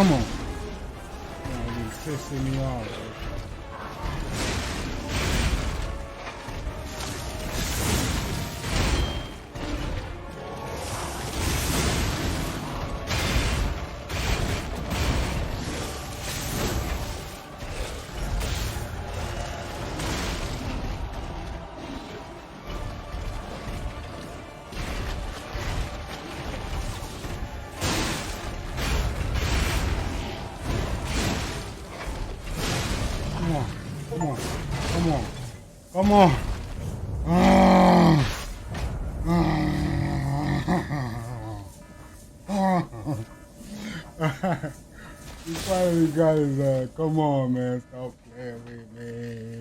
Come on. Now you pissing me off. Come on, come on, come on, come on. He finally got his come on, man, stop playing with me.